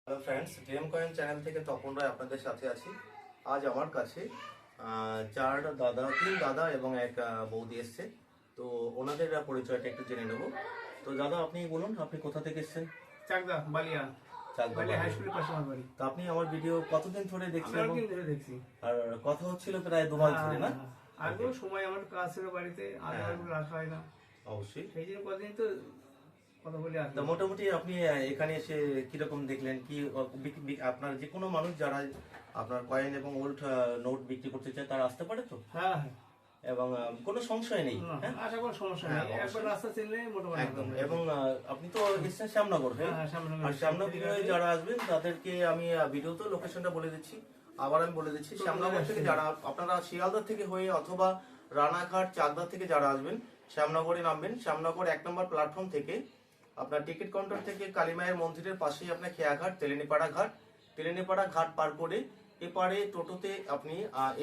Hello friends, DM coin channel থেকে তপন রায় আপনাদের সাথে আছি। আজ আমার কাছে তিন দাদা এবং এক বৌদি এসছে। তো ওনাদের পরিচয়টা একটু জেনে নেব। তো দাদা, আপনি বলুন, আপনি কোথা থেকে এসছেন? চাকদা বালিয়া বালিয়া হাই স্কুলের পাশে আমার বাড়ি। তো আপনি আমার ভিডিও কতদিন ধরে দেখছেন? অনেকদিন ধরে দেখছি। আর কথা হচ্ছিল প্রায় 2 মাস ধরে, না? আগেও সময় আমার কাজ ছিল বাড়িতে, আগে রাখা হয় না, অবশ্যই। সেই জন্য কদিন তো কথা বলে আসি। তা মোটামুটি আপনি এখানে এসে কিরকম দেখলেন? কি আপনার যে কোনো মানুষ যারা আপনার কয়েন এবং ওল্ড নোট বিক্রি করতে চায় তারা আসতে পারে তো? হ্যাঁ হ্যাঁ, এবং কোনো সংশয় নেই। হ্যাঁ, আশা কোনো সমস্যা হ্যাঁ, নেই, একবার রাস্তা চিনলে মোটামুটি একদম। এবং আপনি তো এসছেন শ্যামনগর হয়ে। হ্যাঁ, শ্যামনগর। আর শ্যামনগর হয়ে যারা আসবেন তাদেরকে আমি ভিডিওতে লোকেশনটা বলে দিচ্ছি। আবার আমি বলে দিচ্ছি, শ্যামনগর থেকে যারা আপনারা শিয়ালদা থেকে হয়ে অথবা রানাঘাট চাকদা থেকে যারা আসবেন, শ্যামনগরে নামবেন। শ্যামনগর 1 নম্বর প্ল্যাটফর্ম থেকে আপনার টিকিট কাউন্টার থেকে কালীমায়ের মন্দিরের পাশেই আপনার খেয়াঘাট, তেলেনিপাড়া ঘাট পার করে এপারে টোটোতে আপনি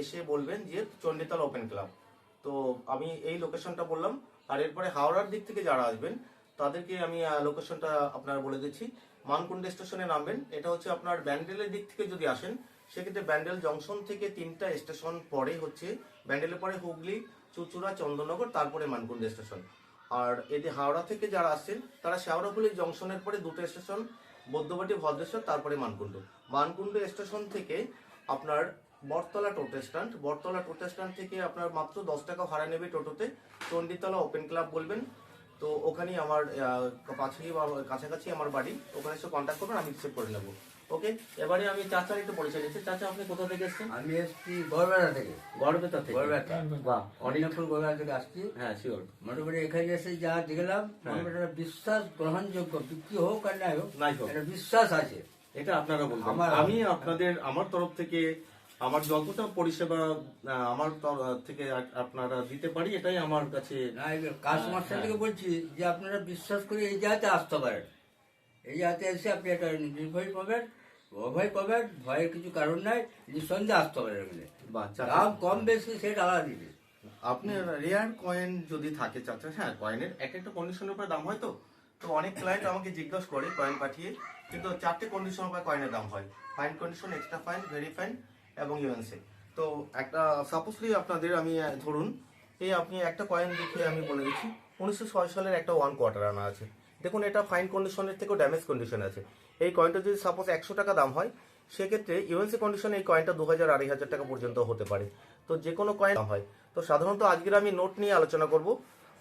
এসে বলবেন যে চণ্ডীতলা ওপেন ক্লাব। তো আমি এই লোকেশনটা বললাম। আর এরপরে হাওড়ার দিক থেকে যারা আসবেন তাদেরকে আমি লোকেশনটা আপনার বলে দিচ্ছি। মানকুণ্ডা স্টেশনে নামবেন। এটা হচ্ছে আপনার ব্যান্ডেলের দিক থেকে যদি আসেন, সেক্ষেত্রে ব্যান্ডেল জংশন থেকে 3টা স্টেশন পরে হচ্ছে ব্যান্ডেলের পরে হুগলি, চুচুড়া, চন্দননগর, তারপরে মানকুণ্ডা স্টেশন। আর এতে হাওড়া থেকে যারা আসছেন তারা শেওড়াফুলি জংশনের পরে 2টো স্টেশন, বৈদ্যবাটি, ভদ্রেশ্বর, তারপরে মানকুণ্ড স্টেশন থেকে আপনার বটতলা টোটো স্ট্যান্ড থেকে আপনার মাত্র 10 টাকা ভাড়া নেবে টোটোতে। চণ্ডীতলা ওপেন ক্লাব বলবেন। তো ওখানেই আমার কাছাকাছি আমার বাড়ি। ওখানে এসে কন্ট্যাক্ট করবেন, আমি রিসিভ করে নেবো। ওকে, এবারে আমি চাচার একটু পরিচয় দিচ্ছি। চাচা, আপনি কোথা থেকে এসেছেন? আমি এসছি গড়বেতা থেকে। গড়বেতা থেকে? গড়বেতা, বাহ, অরিনাপুর গড়বেতা থেকে আসছি। হ্যাঁ, শিওর। মোটামুটি এখানে এসে যা দেখলাম, মোটামুটি একটা বিশ্বাস গ্রহণযোগ্য, বিক্রি হোক আর নাই হোক, একটা বিশ্বাস আছে। এটা আপনারা বলবেন। আমি আমার তরফ থেকে আমার যতটা পরিষেবা আমার থেকে আপনারা দিতে পারি, এটাই আমার কাছে। কাস্টমার থেকে বলছি যে আপনারা বিশ্বাস করে এই জায়গাতে আসতে পারেন। এই জায়গাতে এসে আপনি একটা নির্ভয় পাবেন, অভয় পাবেন, ভয়ের কিছু কারণ নাই, নিঃসন্দেহে আসতে পারেন। এখানে দাম কম বেশি সেটা আলাদা দিবে। আপনার রেয়ার কয়েন যদি থাকে চাচা, হ্যাঁ, কয়েনের একটা কন্ডিশনের উপরে দাম হয়। তো অনেক ক্লায়েন্ট আমাকে জিজ্ঞাসা করে কয়েন পাঠিয়ে, কিন্তু 4টে কন্ডিশনের উপরে কয়েনের দাম হয়: fine condition, extra fine, very fine এবং ইউএনসি। তো একটা সাপোজলি আপনাদের আমি ধরুন, এই আপনি একটা কয়েন দেখে আমি বলে দিচ্ছি, 1906 সালের একটা 1 কোয়ার্টার আনা আছে। দেখুন, এটা ফাইন কন্ডিশনের থেকেও ড্যামেজ কন্ডিশন আছে। এই কয়েনটা যদি সাপোজ 100 টাকা দাম হয়, সেক্ষেত্রে ইউএনসি কন্ডিশনে এই কয়েনটা 2000-2500 টাকা পর্যন্ত হতে পারে। তো যে কোনো কয়েন দাম হয়। তো সাধারণত আজকের আমি নোট নিয়ে আলোচনা করব।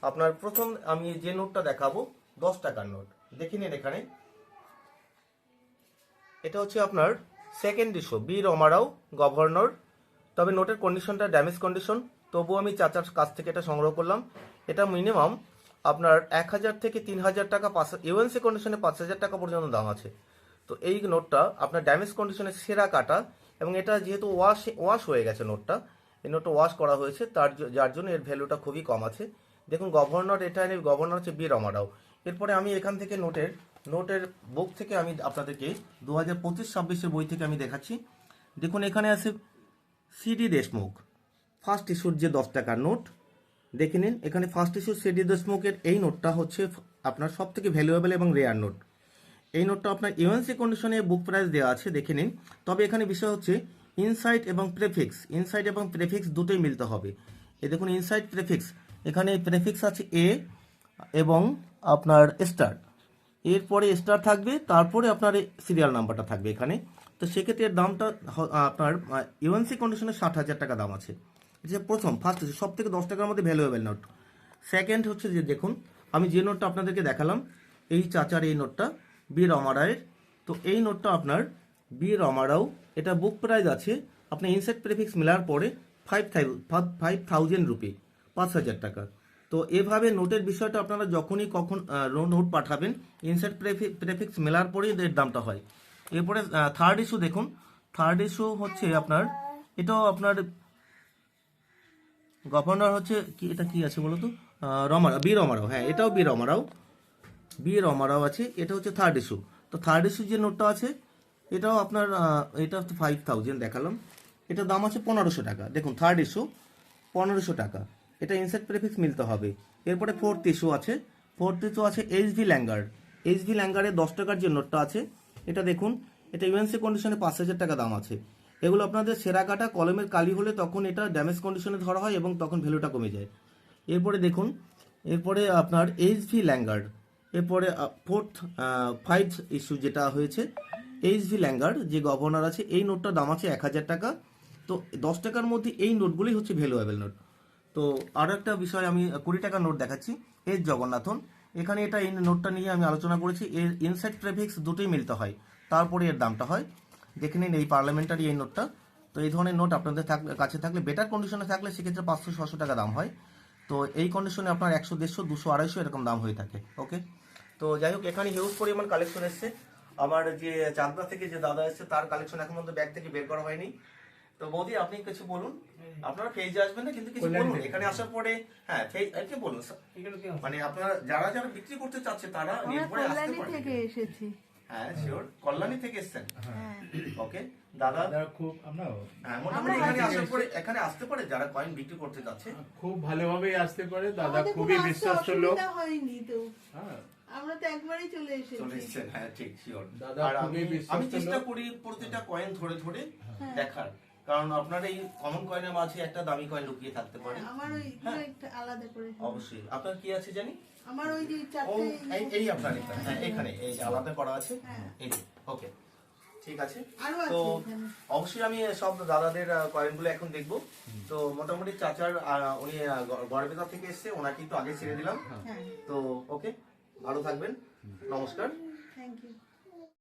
আপনার প্রথম আমি যে নোটটা দেখাবো 10 টাকার নোট। দেখে নিন এখানে। এটা হচ্ছে আপনার সেকেন্ড ইস্যু, বি রমারাও, গভর্নর। তবে নোটের কন্ডিশনটা ড্যামেজ কন্ডিশন, তবুও আমি চাচার কাছ থেকে এটা সংগ্রহ করলাম। এটা মিনিমাম আপনার 1000 থেকে 3000 টাকা, ইউএনসি কন্ডিশনে 5000 টাকা পর্যন্ত দাম আছে। তো এই নোটটা আপনার ড্যামেজ কন্ডিশনে সেরা কাটা, এবং এটা যেহেতু ওয়াশ হয়ে গেছে নোটটা, এই নোটটা ওয়াশ করা হয়েছে, যার জন্য এর ভ্যালুটা খুবই কম আছে। দেখুন, গভর্নর, এটা গভর্নর হচ্ছে বি রমারাও। এরপরে আমি এখান থেকে নোটের বুক থেকে আমি আপনাদেরকে 2025-26 বই থেকে আমি দেখাচ্ছি। দেখুন, এখানে আছে সিডি দেশমুখ, ফার্স্ট ইস্যুর যে 10 টাকার নোট। দেখে নিন, এখানে ফার্স্ট ইস্যু সিডি দেশমুখের এই নোটটা হচ্ছে আপনার সব থেকে ভ্যালুয়েবল এবং রেয়ার নোট। এই নোটটা আপনার ইউএনসি কন্ডিশনে বুক প্রাইস দেওয়া আছে, দেখে নিন। তবে এখানে বিষয় হচ্ছে ইনসাইড এবং প্রেফিক্স দুটোই মিলতে হবে। এই দেখুন, ইনসাইড প্রেফিক্স, এখানে প্রেফিক্স আছে এ এবং আপনার স্টার, এরপরে স্টার থাকবে, তারপরে আপনার সিরিয়াল নাম্বারটা থাকবে এখানে। তো সেক্ষেত্রে এর দামটা আপনার ইউএনসি কন্ডিশনে 60,000 টাকা দাম আছে। যে ফার্স্ট হচ্ছে সব থেকে 10 টাকার মধ্যে ভ্যালুয়েবল নোট। সেকেন্ড হচ্ছে যে দেখুন, আমি যে নোটটা আপনাদেরকে দেখালাম, এই চাচার এই নোটটা বি রমারাওয়ের। তো এই নোটটা আপনার বি রমারাও, এটা বুক প্রাইস আছে আপনার ইনসাইড প্রেফিক্স মেলার পরে 5,000 রুপি, 5,000 টাকা। তো এভাবে নোটের বিষয়টা আপনারা যখনই নোট পাঠাবেন, ইনসাইড প্রেফিক্স মেলার পরেই এর দামটা হয়। এরপরে থার্ড ইস্যু দেখুন, থার্ড ইস্যু হচ্ছে আপনার, এটাও আপনার গভর্নর হচ্ছে কি, এটা কি আছে বলতো, বি রমারাও। হ্যাঁ, এটাও বি রমারাও আছে। এটা হচ্ছে থার্ড ইস্যু। তো থার্ড ইস্যু যে নোটটা আছে, এটাও আপনার এটা 5,000 দেখালাম, এটার দাম আছে 1500 টাকা। দেখুন, থার্ড ইস্যু 1500 টাকা, এটা ইনসাইড প্রেফিক্স মিলতে হবে। এরপরে ফোর্থ ইস্যু আছে এইচভি ল্যাঙ্গার্ড। এইচভি ল্যাঙ্গার্ডের 10 টাকার যে নোটটা আছে, এটা দেখুন, এটা ইউএনসি কন্ডিশনে 5,000 টাকা দাম আছে। এগুলো আপনাদের সেরা কাটা কলমের কালি হলে তখন এটা ড্যামেজ কন্ডিশনে ধরা হয় এবং তখন ভ্যালুটা কমে যায়। এরপরে দেখুন, এরপরে আপনার এইচভি ল্যাঙ্গার্ড, এরপরে 5th ইস্যু যেটা হয়েছে এইচভি ল্যাঙ্গার্ড যে গভর্নর আছে, এই নোটটার দাম আছে 1,000 টাকা। তো 10 টাকার মধ্যে এই নোটগুলি হচ্ছে ভ্যালুয়েবল নোট। তো আরও একটা বিষয় আমি 20 টাকার নোট দেখাচ্ছি, এস জগন্নাথন। এখানে এটা এই নোটটা নিয়ে আমি আলোচনা করেছি, এর ইনসাইড প্রেফিক্স দুটোই মিলতে হয়, তারপরে এর দামটা হয়। দেখে নিন এই পার্লামেন্টারি এই নোটটা। তো এই ধরনের নোট আপনাদের কাছে থাকলে, বেটার কন্ডিশনে থাকলে সেক্ষেত্রে 500-600 টাকা দাম হয়। তো এই কন্ডিশনে আপনার 100, 150, 200, 250 এরকম দাম হয়ে থাকে। ওকে, তো যাই হোক, এখানে হিউজ পরিমাণ কালেকশন এসছে। আমার যে চাঁদরা থেকে যে দাদা এসছে তার কালেকশন এখন পর্যন্ত ব্যাগ থেকে বের করা হয়নি। তো বৌদি আপনি কিছু বলুন, আপনারা পেজে আসবেন না কিন্তু কিছু বলুন এখানে আসার পরে। হ্যাঁ, কি বলুন এগুলো কি আছে? মানে আপনারা যারা যারা বিক্রি করতে চাচ্ছে তারা আমরা নির্ভরে আসতে কল্যাণী পারে। থেকে এসেছি। হ্যাঁ শিওর, কল্যাণী থেকে এসেছেন। হ্যাঁ। ওকে দাদা, দাদা খুব আমরা হ্যাঁ মোটামুটি এখানে আসার পরে এখানে আসতে পারে যারা কয়েন বিক্রি করতে যাচ্ছে। খুব ভালোভাবেই আসতে পারে দাদা, আমাদের খুবই কোনো আসতে বিশ্বস্ত লোক। অসুবিধা হয়নি তো, হ্যাঁ আমরা তো একবারই চলে চলে এসেছি। এসেছেন, হ্যাঁ ঠিক শিওর। দাদা আর খুবই আমি বিশ্বস্ত চেষ্টা লোক। করি প্রতিটা কয়েন ধরে ধরে হ্যাঁ। দেখার, কারণ আপনার এই কমন কয়েনের মাঝে একটা দামি কয়েন লুকিয়ে থাকতে পারে। আমার ওই হ্যাঁ। একটা আলাদা করে। অবশ্যই আপনার কি আছে জানি, আমার ওই যে ও চারটে এই আপনার এটা, হ্যাঁ এখানে এই যে আলাদা করা আছে। হ্যাঁ। এই ওকে, ঠিক আছে। আরো তো আছে এখানে। অবশ্যই আমি সব দাদাদের কয়েনগুলো এখন দেখবো। তো মোটামুটি চাচার উনি গড়বেতা থেকে এসছে, ওনাকে একটু আগে ছেড়ে দিলাম। হ্যাঁ, তো ওকে, ভালো থাকবেন, নমস্কার। Thank you.